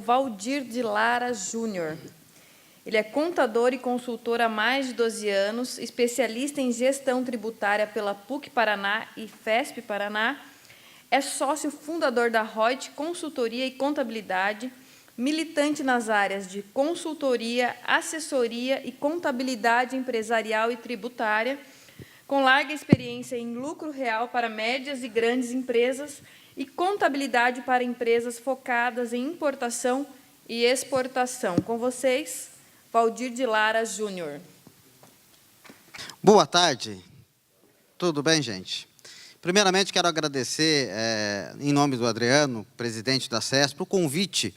Valdir de Lara Júnior. Ele é contador e consultor há mais de 12 anos, especialista em gestão tributária pela PUC Paraná e FESP Paraná, é sócio fundador da Reut Consultoria e Contabilidade, militante nas áreas de consultoria, assessoria e contabilidade empresarial e tributária, com larga experiência em lucro real para médias e grandes empresas e contabilidade para empresas focadas em importação e exportação. Com vocês, Valdir de Lara Júnior. Boa tarde. Tudo bem, gente? Primeiramente, quero agradecer, em nome do Adriano, presidente da CESP, o convite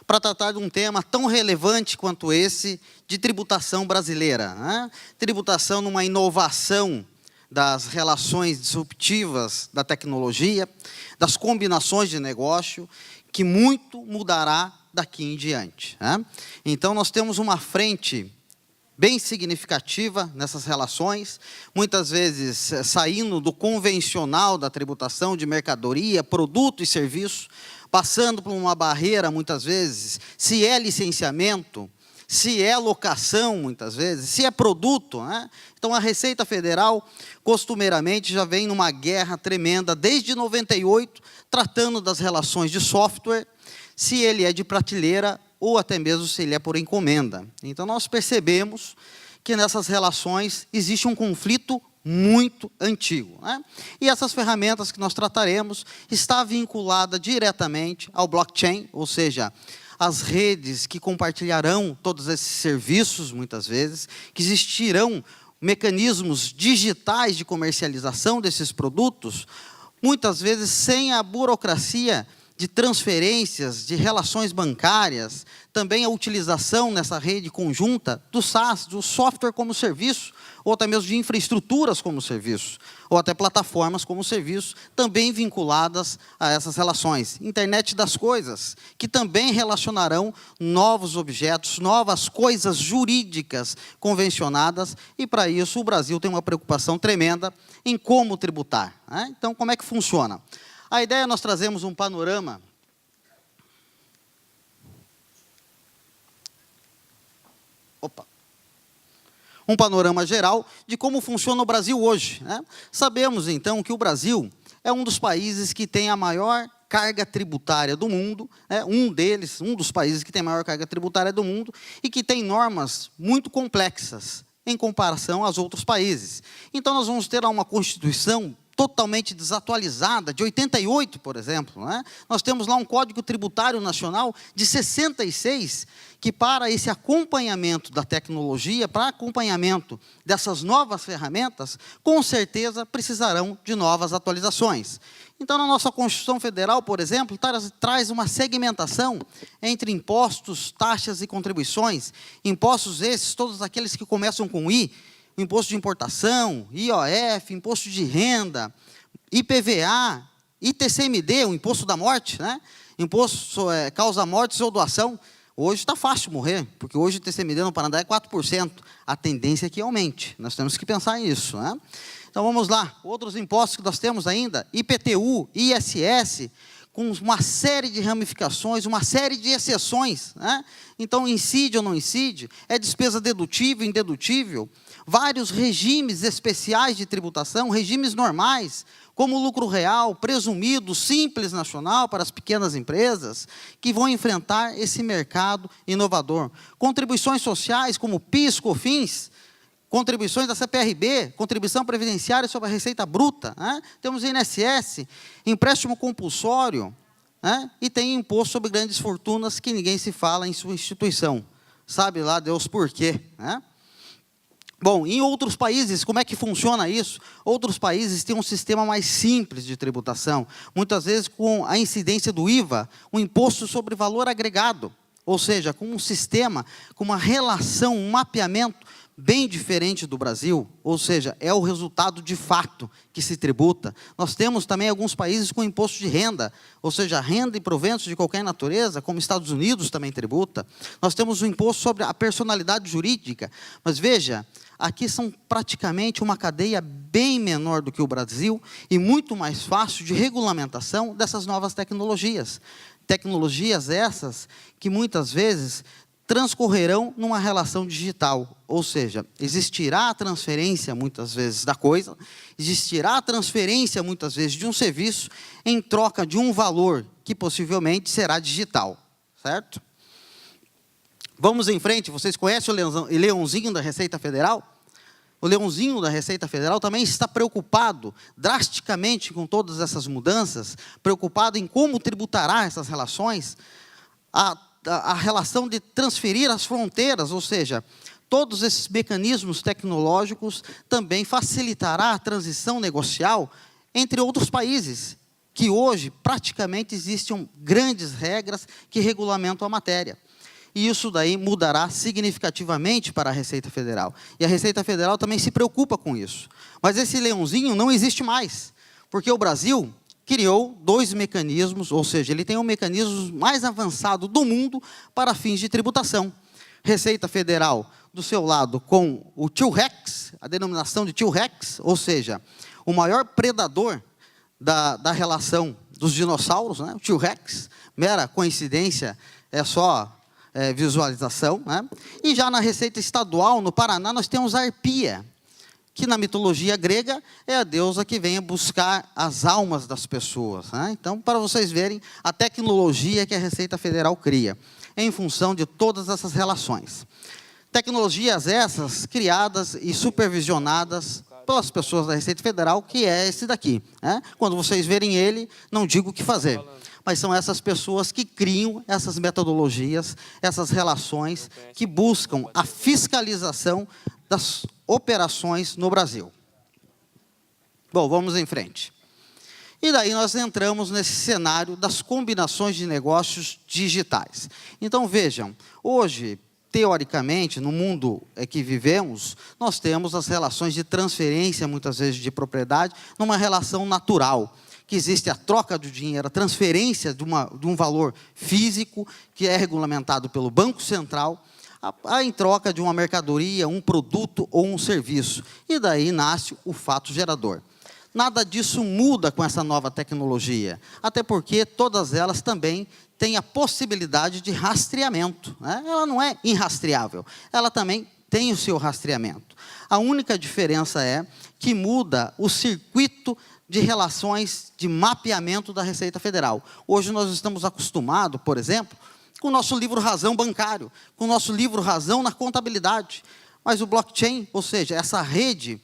para tratar de um tema tão relevante quanto esse de tributação brasileira, né? Tributação numa inovação das relações disruptivas da tecnologia, das combinações de negócio, que muito mudará daqui em diante, né? Então, nós temos uma frente bem significativa nessas relações, muitas vezes saindo do convencional da tributação de mercadoria, produto e serviço, passando por uma barreira, muitas vezes, se é licenciamento, se é locação, muitas vezes, se é produto, né? Então, a Receita Federal, costumeiramente, já vem numa guerra tremenda, desde 98, tratando das relações de software, se ele é de prateleira ou até mesmo se ele é por encomenda. Então, nós percebemos que nessas relações existe um conflito muito antigo, né? E essas ferramentas que nós trataremos está vinculada diretamente ao blockchain, ou seja, as redes que compartilharão todos esses serviços, muitas vezes, que existirão mecanismos digitais de comercialização desses produtos, muitas vezes sem a burocracia de transferências, de relações bancárias, também a utilização nessa rede conjunta do SaaS, do software como serviço, ou até mesmo de infraestruturas como serviço, ou até plataformas como serviço, também vinculadas a essas relações. Internet das coisas, que também relacionarão novos objetos, novas coisas jurídicas convencionadas, e para isso o Brasil tem uma preocupação tremenda em como tributar, né? Então, como é que funciona? A ideia é nós trazemos um panorama um panorama geral de como funciona o Brasil hoje, né? Sabemos, então, que o Brasil é um dos países que tem a maior carga tributária do mundo, né? Um dos países que tem a maior carga tributária do mundo e que tem normas muito complexas em comparação aos outros países. Então, nós vamos ter uma Constituição totalmente desatualizada, de 88, por exemplo, né? Nós temos lá um Código Tributário Nacional de 66, que para esse acompanhamento da tecnologia, para acompanhamento dessas novas ferramentas, com certeza precisarão de novas atualizações. Então, na nossa Constituição Federal, por exemplo, traz uma segmentação entre impostos, taxas e contribuições, impostos esses, todos aqueles que começam com I, imposto de importação, IOF, imposto de renda, IPVA, ITCMD, o imposto da morte, né? Imposto causa-mortes ou doação. Hoje está fácil morrer, porque hoje o ITCMD no Paraná é 4%. A tendência é que aumente. Nós temos que pensar nisso, né? Então, vamos lá. Outros impostos que nós temos ainda, IPTU, ISS, com uma série de ramificações, uma série de exceções, né? Então, incide ou não incide, é despesa dedutível, indedutível, vários regimes especiais de tributação, regimes normais, como lucro real, presumido, simples nacional para as pequenas empresas, que vão enfrentar esse mercado inovador. Contribuições sociais, como PIS, COFINS, contribuições da CPRB, contribuição previdenciária sobre a receita bruta, né? Temos INSS, empréstimo compulsório, né? E tem imposto sobre grandes fortunas que ninguém se fala em sua instituição. Sabe lá Deus por quê, né? Bom, em outros países, como é que funciona isso? Outros países têm um sistema mais simples de tributação, muitas vezes com a incidência do IVA, o imposto sobre valor agregado, ou seja, com um sistema, com uma relação, um mapeamento bem diferente do Brasil, ou seja, é o resultado de fato que se tributa. Nós temos também alguns países com imposto de renda, ou seja, renda e proventos de qualquer natureza, como Estados Unidos também tributa. Nós temos o imposto sobre a personalidade jurídica, mas veja, aqui são praticamente uma cadeia bem menor do que o Brasil e muito mais fácil de regulamentação dessas novas tecnologias. Tecnologias essas que muitas vezes transcorrerão numa relação digital, ou seja, existirá a transferência muitas vezes da coisa, existirá a transferência muitas vezes de um serviço em troca de um valor que possivelmente será digital, certo? Vamos em frente, vocês conhecem o leãozinho da Receita Federal? O leãozinho da Receita Federal também está preocupado drasticamente com todas essas mudanças, preocupado em como tributará essas relações, a relação de transferir as fronteiras, ou seja, todos esses mecanismos tecnológicos também facilitará a transição negocial entre outros países, que hoje praticamente existem grandes regras que regulamentam a matéria. E isso daí mudará significativamente para a Receita Federal. E a Receita Federal também se preocupa com isso. Mas esse leãozinho não existe mais, porque o Brasil criou 2 mecanismos, ou seja, ele tem um mecanismo mais avançado do mundo para fins de tributação. Receita Federal, do seu lado, com o T-REX, a denominação de T-REX, ou seja, o maior predador da relação dos dinossauros, né? O T-REX, mera coincidência, é só visualização, né? E já na Receita Estadual, no Paraná, nós temos a Arpia, que na mitologia grega é a deusa que vem buscar as almas das pessoas, né? Então, para vocês verem a tecnologia que a Receita Federal cria, em função de todas essas relações. Tecnologias essas criadas e supervisionadas pelas pessoas da Receita Federal, que é esse daqui, né? Quando vocês verem ele, não digo o que fazer, mas são essas pessoas que criam essas metodologias, essas relações, que buscam a fiscalização das operações no Brasil. Bom, vamos em frente. E daí nós entramos nesse cenário das combinações de negócios digitais. Então, vejam, hoje, teoricamente, no mundo que vivemos, nós temos as relações de transferência, muitas vezes, de propriedade, numa relação natural, que existe a troca do dinheiro, a transferência de um valor físico, que é regulamentado pelo Banco Central, em troca de uma mercadoria, um produto ou um serviço. E daí nasce o fato gerador. Nada disso muda com essa nova tecnologia, até porque todas elas também têm a possibilidade de rastreamento, né? Ela não é irrastreável, ela também tem o seu rastreamento. A única diferença é que muda o circuito de relações de mapeamento da Receita Federal. Hoje nós estamos acostumados, por exemplo, com o nosso livro-razão bancário, com o nosso livro-razão na contabilidade. Mas o blockchain, ou seja, essa rede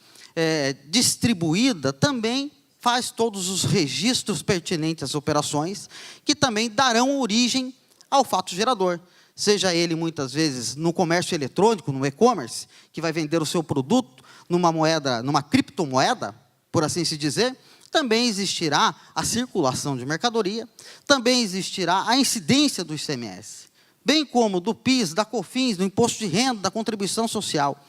distribuída, também faz todos os registros pertinentes às operações, que também darão origem ao fato gerador. Seja ele, muitas vezes, no comércio eletrônico, no e-commerce, que vai vender o seu produto numa moeda, numa criptomoeda, por assim se dizer, também existirá a circulação de mercadoria, também existirá a incidência do ICMS, bem como do PIS, da COFINS, do Imposto de Renda, da Contribuição Social,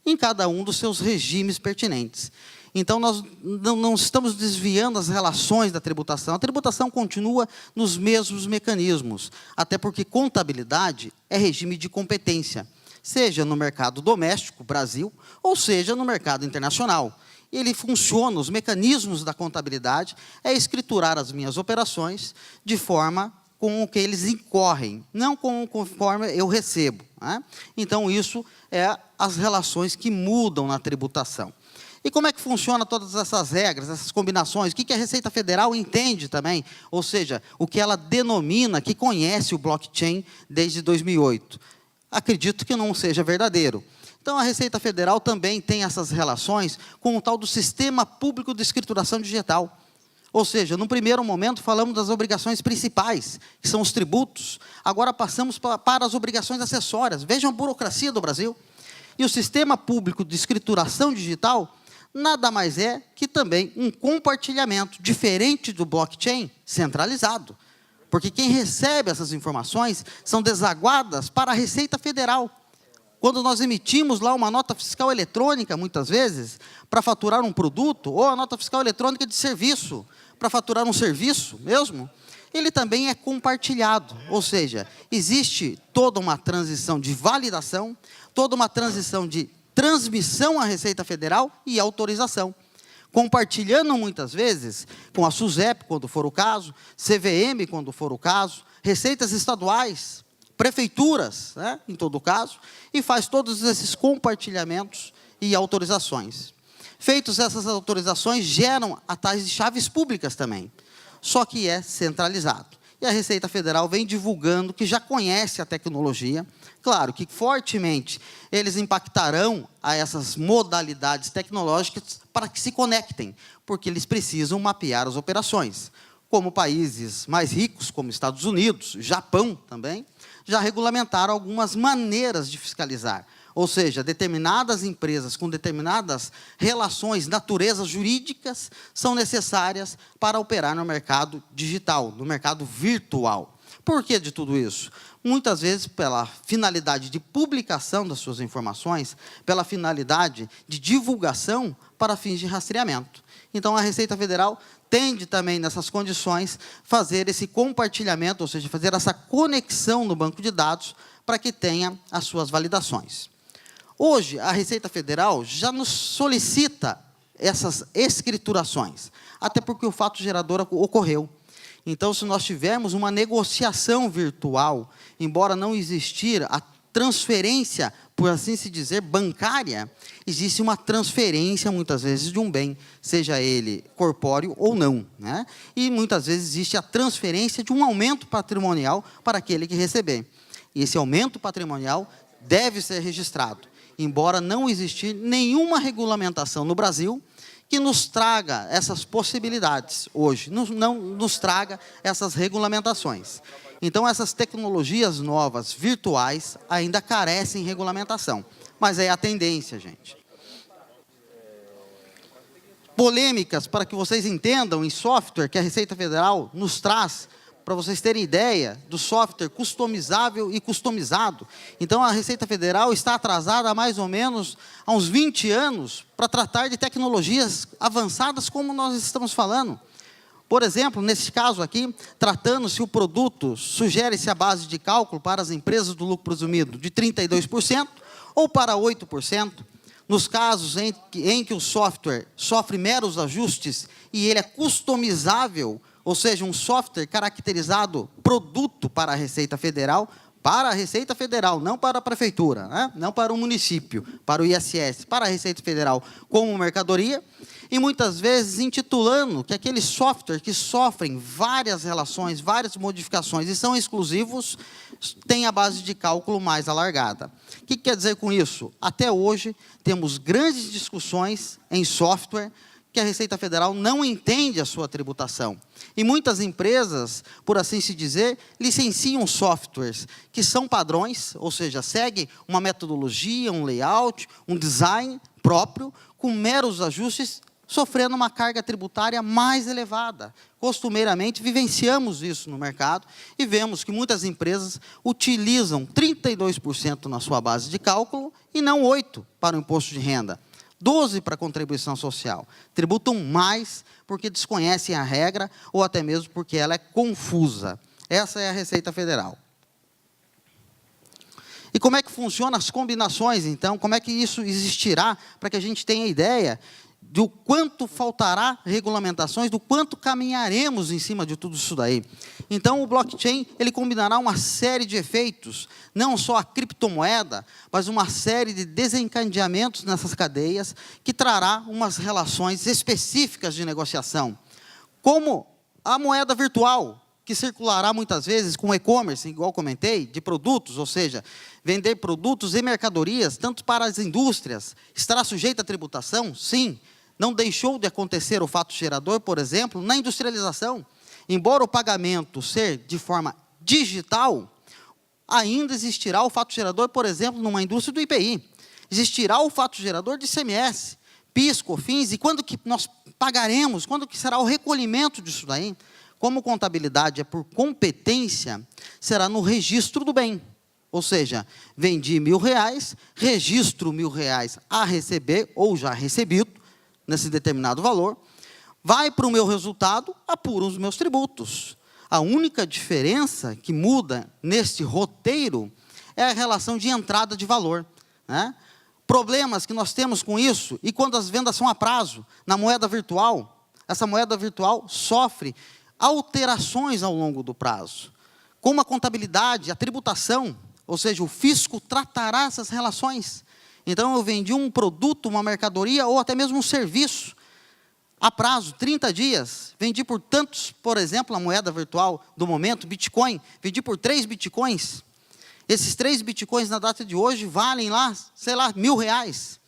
em cada um dos seus regimes pertinentes. Então, nós não estamos desviando as relações da tributação. A tributação continua nos mesmos mecanismos, até porque contabilidade é regime de competência, seja no mercado doméstico, Brasil, ou seja no mercado internacional. Ele funciona, os mecanismos da contabilidade é escriturar as minhas operações de forma com que eles incorrem, não conforme eu recebo, né? Então, isso é as relações que mudam na tributação. E como é que funciona todas essas regras, essas combinações? O que a Receita Federal entende também? Ou seja, o que ela denomina, que conhece o blockchain desde 2008. Acredito que não seja verdadeiro. Então, a Receita Federal também tem essas relações com o tal do Sistema Público de Escrituração Digital. Ou seja, no primeiro momento falamos das obrigações principais, que são os tributos. Agora passamos para as obrigações acessórias. Vejam a burocracia do Brasil. E o Sistema Público de Escrituração Digital nada mais é que também um compartilhamento, diferente do blockchain, centralizado. Porque quem recebe essas informações são desaguadas para a Receita Federal. Quando nós emitimos lá uma nota fiscal eletrônica, muitas vezes, para faturar um produto, ou a nota fiscal eletrônica de serviço, para faturar um serviço mesmo, ele também é compartilhado. Ou seja, existe toda uma transição de validação, toda uma transição de transmissão à Receita Federal e autorização. compartilhando muitas vezes com a SUSEP, quando for o caso, CVM, quando for o caso, receitas estaduais, prefeituras, né, em todo caso, e faz todos esses compartilhamentos e autorizações. Feitos essas autorizações, geram a tais de chaves públicas também, só que é centralizado. E a Receita Federal vem divulgando que já conhece a tecnologia. Claro que fortemente eles impactarão a essas modalidades tecnológicas para que se conectem, porque eles precisam mapear as operações. Como países mais ricos, como Estados Unidos, Japão também, já regulamentaram algumas maneiras de fiscalizar. Ou seja, determinadas empresas com determinadas relações, naturezas jurídicas, são necessárias para operar no mercado digital, no mercado virtual. Por que de tudo isso? Muitas vezes pela finalidade de publicação das suas informações, pela finalidade de divulgação para fins de rastreamento. Então, a Receita Federal tende também, nessas condições, fazer esse compartilhamento, ou seja, fazer essa conexão no banco de dados para que tenha as suas validações. Hoje, a Receita Federal já nos solicita essas escriturações, até porque o fato gerador ocorreu. Então, se nós tivermos uma negociação virtual, embora não existir a transferência, por assim se dizer, bancária, existe uma transferência, muitas vezes, de um bem, seja ele corpóreo ou não, né? E, muitas vezes, existe a transferência de um aumento patrimonial para aquele que receber. E esse aumento patrimonial deve ser registrado, embora não existir nenhuma regulamentação no Brasil que nos traga essas possibilidades hoje, não nos traga essas regulamentações. Então, essas tecnologias novas, virtuais, ainda carecem de regulamentação. Mas é a tendência, gente. Polêmicas, para que vocês entendam, em software que a Receita Federal nos traz, para vocês terem ideia do software customizável e customizado. Então, a Receita Federal está atrasada há mais ou menos há uns 20 anos para tratar de tecnologias avançadas como nós estamos falando. Por exemplo, nesse caso aqui, tratando se o produto sugere-se a base de cálculo para as empresas do lucro presumido de 32% ou para 8%, nos casos em que o software sofre meros ajustes e ele é customizável, ou seja, um software caracterizado produto para a Receita Federal, não para a Prefeitura, né? Não para o município, para o ISS, para a Receita Federal como mercadoria, e muitas vezes intitulando que aqueles softwares que sofrem várias relações, várias modificações e são exclusivos, têm a base de cálculo mais alargada. O que quer dizer com isso? Até hoje, temos grandes discussões em software que a Receita Federal não entende a sua tributação. E muitas empresas, por assim se dizer, licenciam softwares que são padrões, ou seja, seguem uma metodologia, um layout, um design próprio, com meros ajustes, sofrendo uma carga tributária mais elevada. Costumeiramente, vivenciamos isso no mercado e vemos que muitas empresas utilizam 32% na sua base de cálculo e não 8% para o imposto de renda. 12% para a contribuição social. Tributam mais porque desconhecem a regra ou até mesmo porque ela é confusa. Essa é a Receita Federal. E como é que funcionam as combinações, então? Como é que isso existirá para que a gente tenha ideia do quanto faltará regulamentações, do quanto caminharemos em cima de tudo isso daí. Então, o blockchain, ele combinará uma série de efeitos, não só a criptomoeda, mas uma série de desencadeamentos nessas cadeias, que trará umas relações específicas de negociação, como a moeda virtual, que circulará muitas vezes com e-commerce, igual comentei, de produtos, ou seja, vender produtos e mercadorias, tanto para as indústrias, estará sujeita à tributação? Sim. Não deixou de acontecer o fato gerador, por exemplo, na industrialização. Embora o pagamento ser de forma digital, ainda existirá o fato gerador, por exemplo, numa indústria do IPI. Existirá o fato gerador de ICMS, PIS, COFINS, e quando que nós pagaremos, quando que será o recolhimento disso daí? Como contabilidade é por competência, será no registro do bem. Ou seja, vendi R$1.000, registro R$1.000 a receber, ou já recebido, nesse determinado valor, vai para o meu resultado, apura os meus tributos. A única diferença que muda neste roteiro é a relação de entrada de valor, né? problemas que nós temos com isso, e quando as vendas são a prazo, na moeda virtual, essa moeda virtual sofre alterações ao longo do prazo. Como a contabilidade, a tributação, ou seja, o fisco tratará essas relações. Então, eu vendi um produto, uma mercadoria, ou até mesmo um serviço, a prazo, 30 dias, vendi por tantos, por exemplo, a moeda virtual do momento, Bitcoin, vendi por 3 Bitcoins. Esses 3 Bitcoins na data de hoje valem lá, sei lá, R$1.000.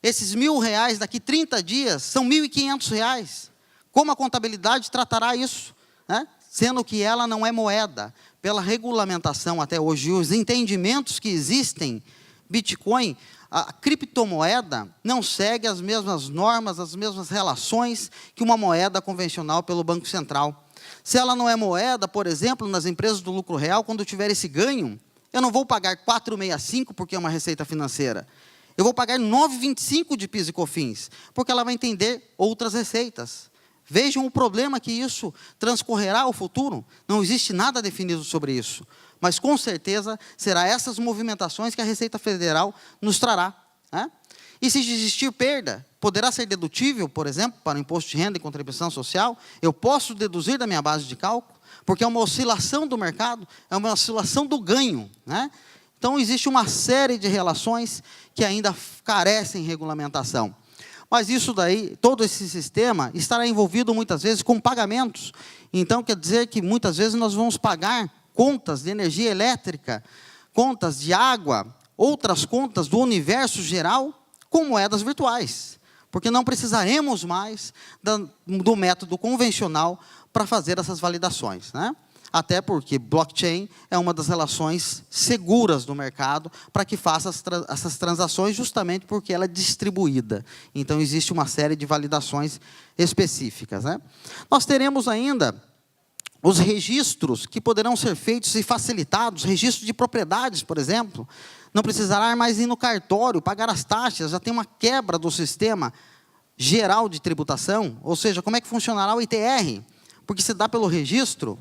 Esses R$1.000 daqui 30 dias são R$1.500. Como a contabilidade tratará isso? Né? Sendo que ela não é moeda. Pela regulamentação até hoje, os entendimentos que existem, Bitcoin, a criptomoeda não segue as mesmas normas, as mesmas relações que uma moeda convencional pelo Banco Central. Se ela não é moeda, por exemplo, nas empresas do lucro real, quando eu tiver esse ganho, eu não vou pagar 4,65 porque é uma receita financeira. Eu vou pagar 9,25 de PIS e COFINS, porque ela vai entender outras receitas. Vejam o problema que isso transcorrerá ao futuro. Não existe nada definido sobre isso. Mas, com certeza, será essas movimentações que a Receita Federal nos trará. Né? E se existir perda, poderá ser dedutível, por exemplo, para o imposto de renda e contribuição social? Eu posso deduzir da minha base de cálculo? Porque é uma oscilação do mercado, é uma oscilação do ganho. Né? Então, existe uma série de relações que ainda carecem de regulamentação. Mas isso daí, todo esse sistema estará envolvido muitas vezes com pagamentos. Então, quer dizer que muitas vezes nós vamos pagar contas de energia elétrica, contas de água, outras contas do universo geral com moedas virtuais. Porque não precisaremos mais do método convencional para fazer essas validações. Né? Até porque blockchain é uma das relações seguras do mercado para que faça essas transações, justamente porque ela é distribuída. Então, existe uma série de validações específicas. Né? Nós teremos ainda os registros que poderão ser feitos e facilitados, registro de propriedades, por exemplo. Não precisará mais ir no cartório, pagar as taxas, já tem uma quebra do sistema geral de tributação, ou seja, como é que funcionará o ITR? Porque se dá pelo registro,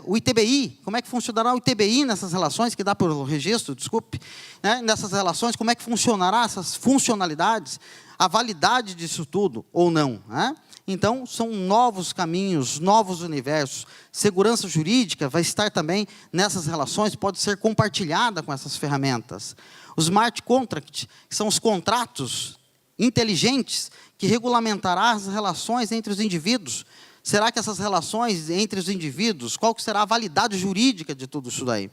o ITBI, como é que funcionará o ITBI nessas relações, que dá pelo registro, desculpe, né? Nessas relações, como é que funcionará essas funcionalidades, a validade disso tudo, ou não, né? Então, são novos caminhos, novos universos. Segurança jurídica vai estar também nessas relações, pode ser compartilhada com essas ferramentas. Os smart contracts, que são os contratos inteligentes, que regulamentará as relações entre os indivíduos. Será que essas relações entre os indivíduos, qual que será a validade jurídica de tudo isso daí?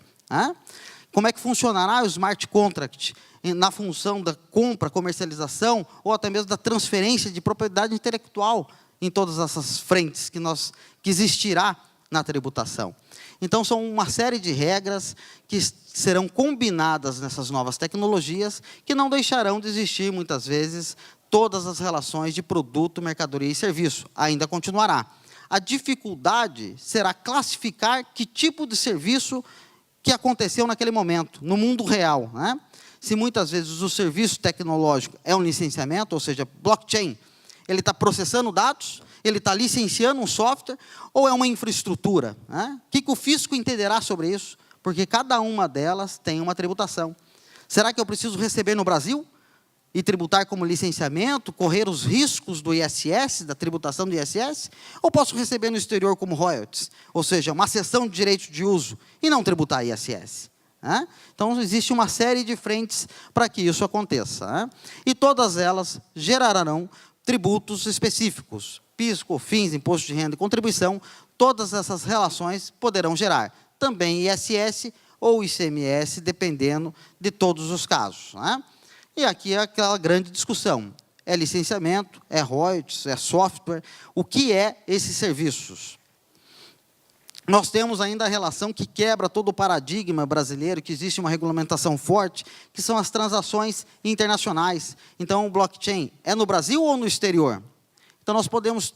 Como é que funcionará o smart contract na função da compra, comercialização, ou até mesmo da transferência de propriedade intelectual em todas essas frentes que existirá na tributação? Então, são uma série de regras que serão combinadas nessas novas tecnologias, que não deixarão de existir, muitas vezes, todas as relações de produto, mercadoria e serviço. Ainda continuará. A dificuldade será classificar que tipo de serviço que aconteceu naquele momento, no mundo real. Né? Se muitas vezes o serviço tecnológico é um licenciamento, ou seja, blockchain, ele está processando dados, ele está licenciando um software, ou é uma infraestrutura? Né? O que o fisco entenderá sobre isso? Porque cada uma delas tem uma tributação. Será que eu preciso receber no Brasil e tributar como licenciamento, correr os riscos do ISS, da tributação do ISS? Ou posso receber no exterior como royalties, ou seja, uma cessão de direito de uso, e não tributar ISS? Né? Então, existe uma série de frentes para que isso aconteça. Né? E todas elas gerarão tributos específicos. PIS, COFINS, Imposto de Renda e Contribuição, todas essas relações poderão gerar também ISS ou ICMS, dependendo de todos os casos. Né? E aqui é aquela grande discussão. É licenciamento, é royalties, é software. O que é esses serviços? Nós temos ainda a relação que quebra todo o paradigma brasileiro, que existe uma regulamentação forte, que são as transações internacionais. Então, o blockchain é no Brasil ou no exterior? Então, nós podemos,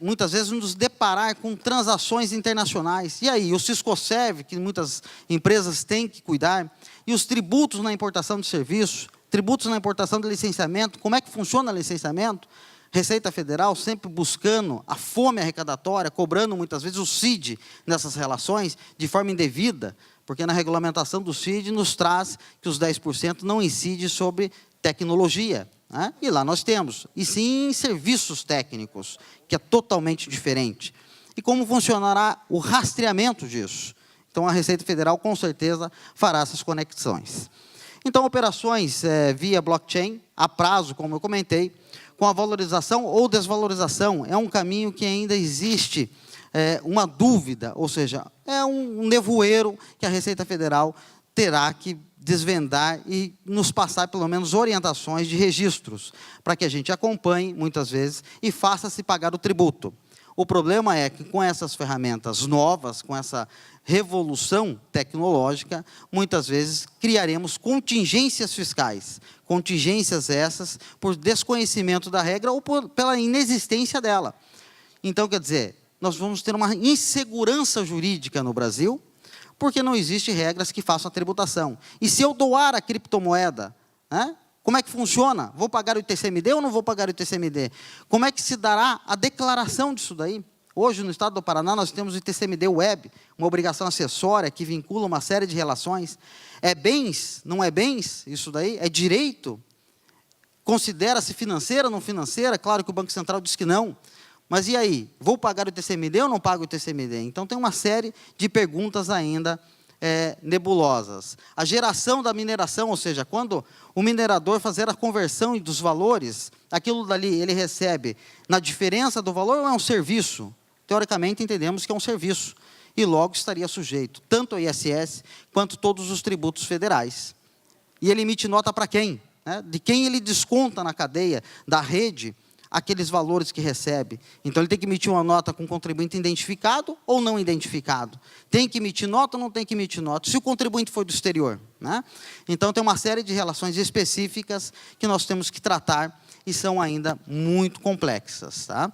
muitas vezes, nos deparar com transações internacionais. E aí, o Ciscoserv, que muitas empresas têm que cuidar, e os tributos na importação de serviços, tributos na importação de licenciamento, como é que funciona o licenciamento? Receita Federal sempre buscando a fome arrecadatória, cobrando muitas vezes o CID nessas relações, de forma indevida, porque na regulamentação do CID nos traz que os 10% não incide sobre tecnologia, né? E lá nós temos, e sim serviços técnicos, que é totalmente diferente. E como funcionará o rastreamento disso? Então, a Receita Federal, com certeza, fará essas conexões. Então, operações via blockchain, a prazo, como eu comentei, com a valorização ou desvalorização, é um caminho que ainda existe uma dúvida, ou seja, é um nevoeiro que a Receita Federal terá que desvendar e nos passar, pelo menos, orientações de registros, para que a gente acompanhe, muitas vezes, e faça-se pagar o tributo. O problema é que, com essas ferramentas novas, com essa revolução tecnológica, muitas vezes criaremos contingências fiscais. Contingências essas por desconhecimento da regra ou pela inexistência dela. Então, quer dizer, nós vamos ter uma insegurança jurídica no Brasil, porque não existem regras que façam a tributação. E se eu doar a criptomoeda, né, como é que funciona? Vou pagar o ITCMD ou não vou pagar o ITCMD? Como é que se dará a declaração disso daí? Hoje, no estado do Paraná, nós temos o ITCMD Web, uma obrigação acessória que vincula uma série de relações. É bens? Não é bens? Isso daí? É direito? Considera-se financeira ou não financeira? Claro que o Banco Central diz que não. Mas e aí? Vou pagar o ITCMD ou não pago o ITCMD? Então, tem uma série de perguntas ainda nebulosas. A geração da mineração, ou seja, quando o minerador fazer a conversão dos valores, aquilo dali ele recebe na diferença do valor ou é um serviço? Teoricamente, entendemos que é um serviço. E logo estaria sujeito, tanto ao ISS, quanto todos os tributos federais. E ele emite nota para quem? Né? De quem ele desconta na cadeia da rede aqueles valores que recebe. Então, ele tem que emitir uma nota com contribuinte identificado ou não identificado. Tem que emitir nota ou não tem que emitir nota? Se o contribuinte for do exterior, né? Então, tem uma série de relações específicas que nós temos que tratar e são ainda muito complexas, tá?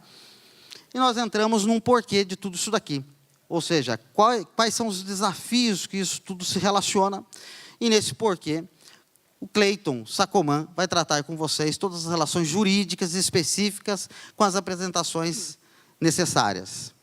E nós entramos num porquê de tudo isso daqui. Ou seja, quais são os desafios que isso tudo se relaciona. E nesse porquê, o Cleiton Sacomã vai tratar com vocês todas as relações jurídicas específicas com as apresentações necessárias.